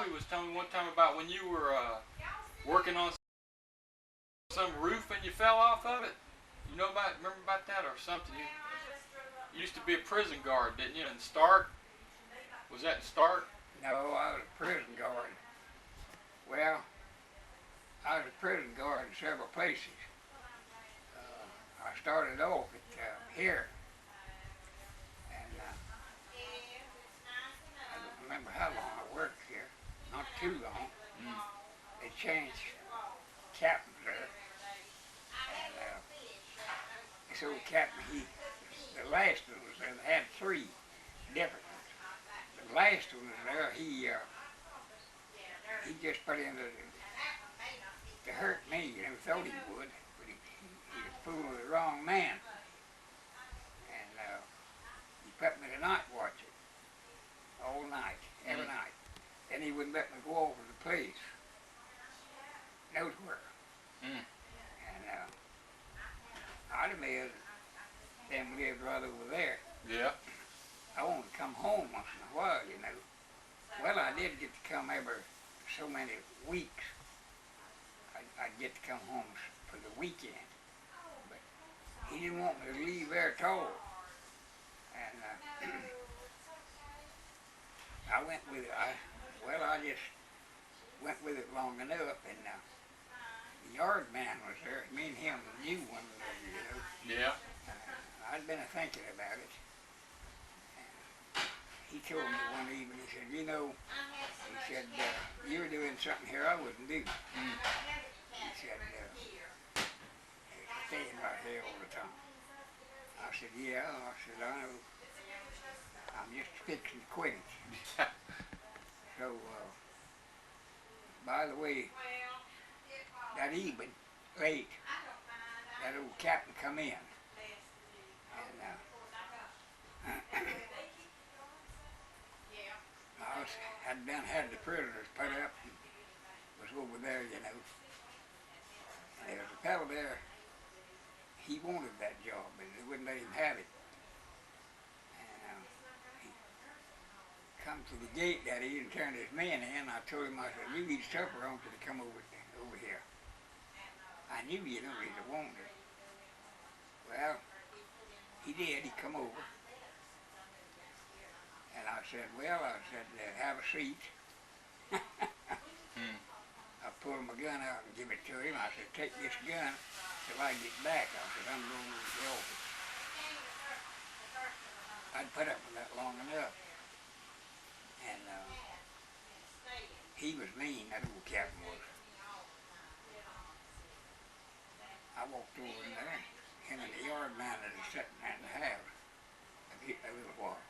He was telling me one time about when you were working on some roof and you fell off of it. You know about remember about that or something? You used to be a prison guard, didn't you? In Stark? Was that in Stark? No, I was a prison guard. Well, I was a prison guard in several places. I started off at here, and I don't remember how long I worked here. Not too long. They changed captains there, and this old captain, the last one was there. They had three different ones. The last one was there. He just put in to hurt me. You know, thought he would, but he was fooling with the wrong man. And he put me to night watching all night, every night. Then he wouldn't let me go over the place, nowhere. And I'd have made them lived right over there. Yeah. I wanted to come home once in a while, you know. Well, I did get to come every so many weeks. I'd get to come home for the weekend. But he didn't want me to leave there at all. And I went with it. I just went with it long enough. And the yard man was there. Me and him knew one another, you know. Yeah. I'd been thinking about it. He told me one evening, he said, you know, he said, you're doing something here I wouldn't do. He said, staying right here all the time. I said, yeah. I said, I know. I'm just fixing to quit it. So, by the way, that evening, late, that old captain come in. And had the prisoners put up and was over there, you know. And there was a fellow there, he wanted that job, but they wouldn't let him have it. And he come to the gate that he and turned his men in. I told him, I said, you need supper on to come over here. I knew you know he'd have wanted it. Well, he did, he come over. And I said, have a seat. I pulled my gun out and give it to him. I said, take this gun till I get back. I said, I'm going to the office. I'd put up with that long enough. And he was mean, that old captain was. I walked over in there. Him and the yard man that was sitting there in the house a little while.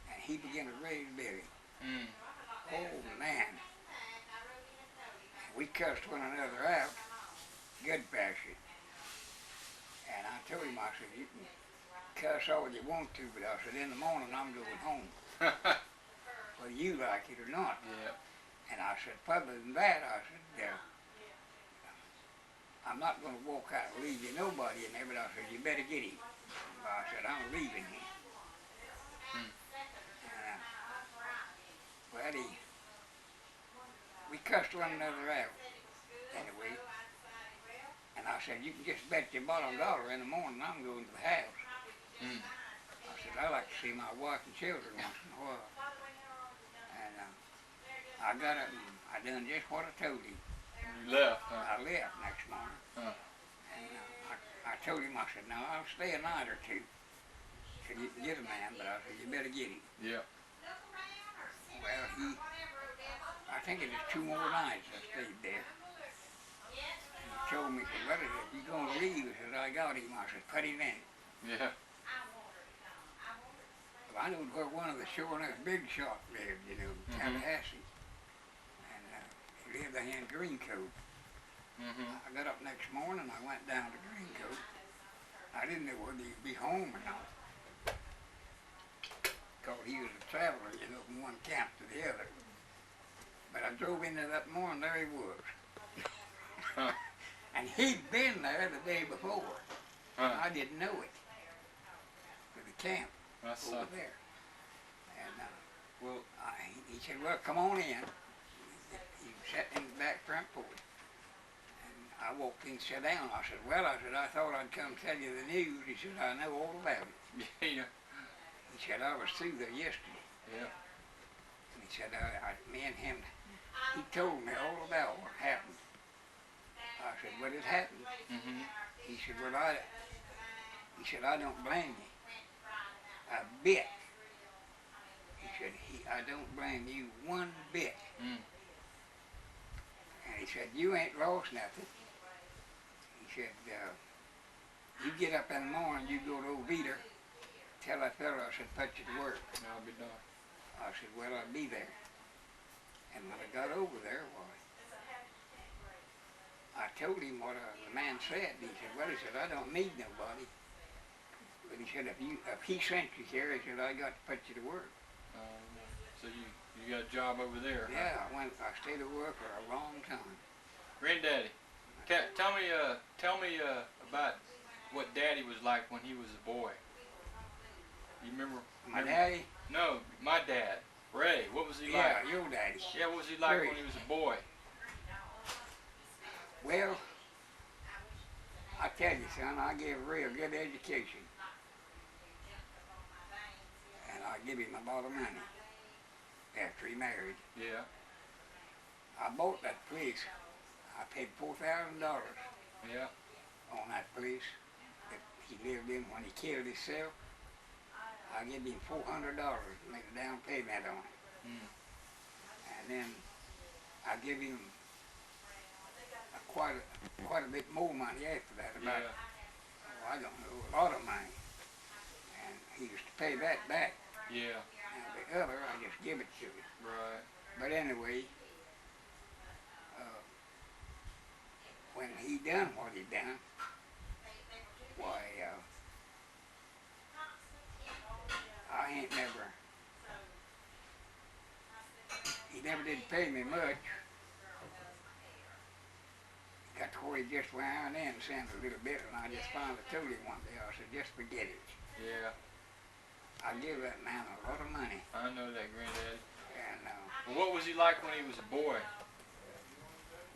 And he began to raise Billy. Oh, man. We cussed one another out, good fashion. And I told him, I said, you can cuss all you want to, but I said, in the morning I'm going home. Whether you like it or not. Yeah. And I said, other than that, I said, I'm not going to walk out and leave you nobody in there, but I said, you better get him. I said, I'm leaving him. Well, we cussed one another out, anyway. And I said, you can just bet your bottom dollar in the morning I'm going to the house. I said, I like to see my wife and children once in a while. And I got up and I done just what I told him. You left, huh? I left next morning. And I told him, I said, now I'll stay a night or two. He said, you can get a man, but I said, you better get him. Yeah. Well, I think it was 2 more nights I stayed there. He told me, well, if you're going to leave, he said, I got him. I said, put him in. Yeah. Well, I knew where one of the sure enough big shots lived, you know, Tallahassee. And he lived down in Greencoat. I got up next morning, I went down to Greencoat. I didn't know whether he'd be home or not. Because he was a traveler, you know, from one camp to the other. But I drove in there that morning, there he was. And he'd been there the day before. I didn't know it. To the camp over there. And well, he said, well, come on in. He sat in the back front porch. And I walked in and sat down. I said, well, I thought I'd come tell you the news. He said, I know all about it. Yeah. He said, I was through there yesterday. Yeah. And he said, me and him, he told me all about what happened. I said, what had happened? Mm-hmm. He said, well, I don't blame you a bit. He said, I don't blame you one bit. Mm. And he said, you ain't lost nothing. He said, you get up in the morning, you go to old Vita, tell that fellow I said, put you to work. I'll be done. I said, well, I'll be there. And when I got over there, well, I told him what the man said. He said, well, he said, I don't need nobody. But he said, if he sent you here, he said, I got to put you to work. So you got a job over there? Yeah, huh? I stayed at work for a long time. Granddaddy, tell me about what Daddy was like when he was a boy. You remember? My daddy? No, my dad, Ray. What was he like? Yeah, your daddy. Yeah, what was he like Ray. when he was a boy? Well, I tell you, son, I gave Ray a good education. And I give him a lot of money after he married. Yeah. I bought that place. I paid $4,000 Yeah. on that place that he lived in when he killed himself. I gave him $400 to make a down payment on it. Mm. And then I give him quite a bit more money after that, about, Yeah. I don't know, a lot of money. And he used to pay that back. Yeah. And the other, I just give it to him. Right. But anyway, when he done what he done, why, I ain't never, he never did pay me much. Got to where he just went out and sent a little bit, and I just finally told him one day, I said, just forget it. Yeah. I give that man a lot of money. I know that, Granddaddy. And, Well, what was he like when he was a boy?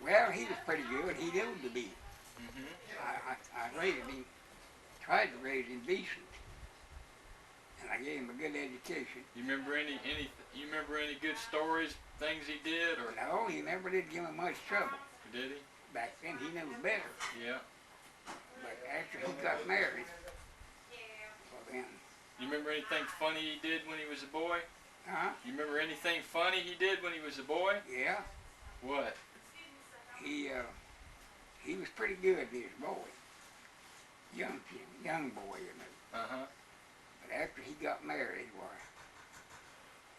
well, he was pretty good. He knew to be. Mm-hmm. I raised him, tried to raise him decent. And I gave him a good education. You remember any good stories, things he did, or No, he never did give me much trouble. did he? Back then, he knew better. Yeah. But after he got married, well then, You remember anything funny he did when he was a boy? huh? You remember anything funny he did when he was a boy? Yeah, What? he was pretty good, this boy. Young boy, you know. Uh-huh. But after he got married, why,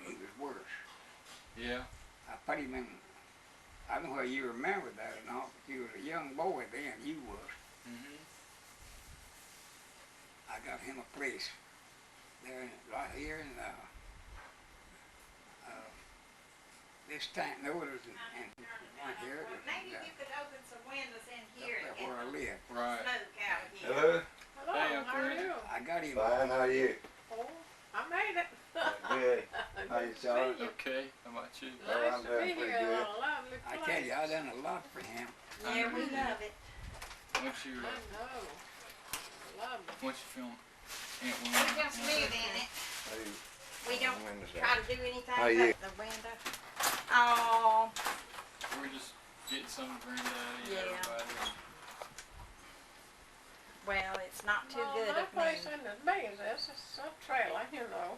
he was worse. Yeah. I put him in, I don't know whether you remember that or not, but you was a young boy then, you was. Mm-hmm. I got him a place there, right here in this tank notice and right here. Maybe you could open some windows in here That's and where I live. get Right. smoke out here. Hello? Hello, Hey, Uncle how are Randy. you? I got him. Fine, how are you? Oh, I made it. Good. How you, Charlie? Okay. How about you? Oh, I'm Nice to doing be pretty here. good. A lovely I place. tell you, I done a lot for him. Yeah, we love it. Once you I know. Love it. once you film Aunt We Wilma. just live in it. How you? We don't Wednesday. try to do anything How you? but the window. Oh, We're just getting some of Granddaddy and Yeah. everybody. well, it's not too Well, good my of me. place isn't as big as this. It's a trailer, you know,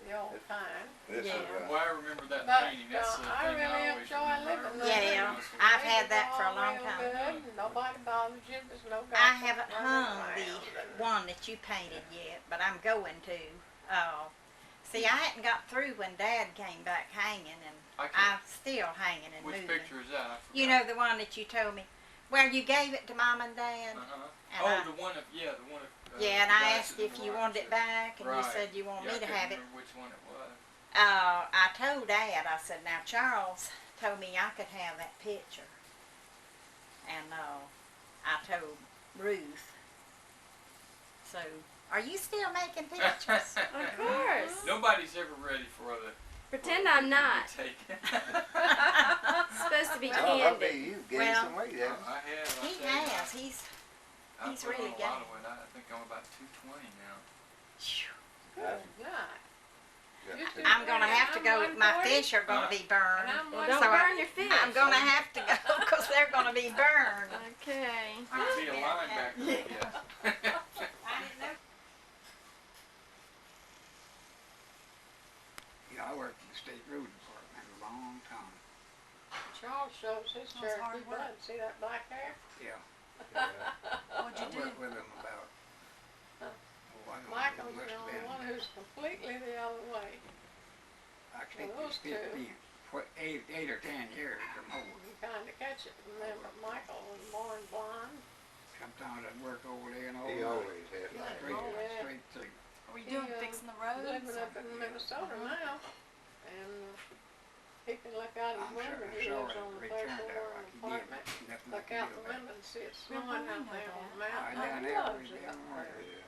the old kind. This Yeah. is, Well, I remember that But, painting. That's the I thing really I always enjoy remember. living I there. Yeah, remember it. I've had that for a All long real time. Good. Nobody bothers you. There's no I gossip haven't running hung around. the one that you painted yet, but I'm going to. See, I hadn't got through when Dad came back hanging, and I I'm can't. still hanging and Which moving. picture is that? I forgot. You know, the one that you told me. Well, you gave it to Mom and Dad. Uh-huh. And Oh, I- the one of the one of. Yeah, and the I guy asked sitting if on you the wanted it right back, and Right. you said you want Yeah, me I to couldn't have it. remember which one it was. I told Dad, I said, now Charles told me I could have that picture. And I told Ruth. So, are you still making pictures? Of course. Nobody's ever ready for Pretend I'm not. Take it. It's supposed to be Oh, I bet candy. you gained Well, some weight, haven't I have. I He tell you, has. He's I've put really on a lot gained. of weight. I think I'm about 220 now. Good night. you? You too. I'm gonna have to go. My 140, fish are gonna be burned. And I'm Well, 140. don't So burn your fish. I'm gonna have to go because they're gonna be burned. Okay. There'll be a line back there, yes. You know, I worked in the state road department a long time. Charles shows his Well, it's hard Cherokee work. blood. See that black hair? Yeah. What'd I you do? worked with him about, Huh. oh, I don't know, Michael's it must the have only been, one who's completely the other way. I think it was those two. 15, what, 8 or 10 years or more. You kind of catch it from them, but Michael was born blind. Sometimes I'd work over there and all He night. always had like Straight, Oh, yeah. straight through. What were you He, doing? Fixing the roads? Living up in Minnesota now, and he can look out his I'm window. sorry, He lives sorry, on the it third returned floor out of like an he did. apartment. Nothing I Look can out do the about it. window and see it Well, snowing we out know there on that. the mountain. down He there, loves we it down up there. there. Yeah.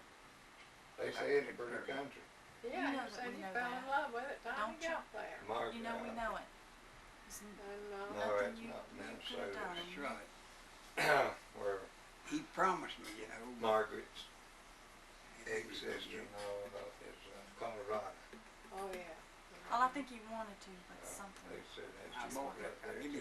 They say it's pretty country. Yeah, You know he that said we he know fell in that. love with it time Don't he you? got there. Margaret. You know we know it. It's And No, nothing it's you not could have Minnesota. done. That's right. Where He promised me, you know. but Margaret's he was gonna ex-sister get- and all that is Colorado. Oh, yeah. Well, I think he wanted to, but something. They said that's I just bought right it. I there. give you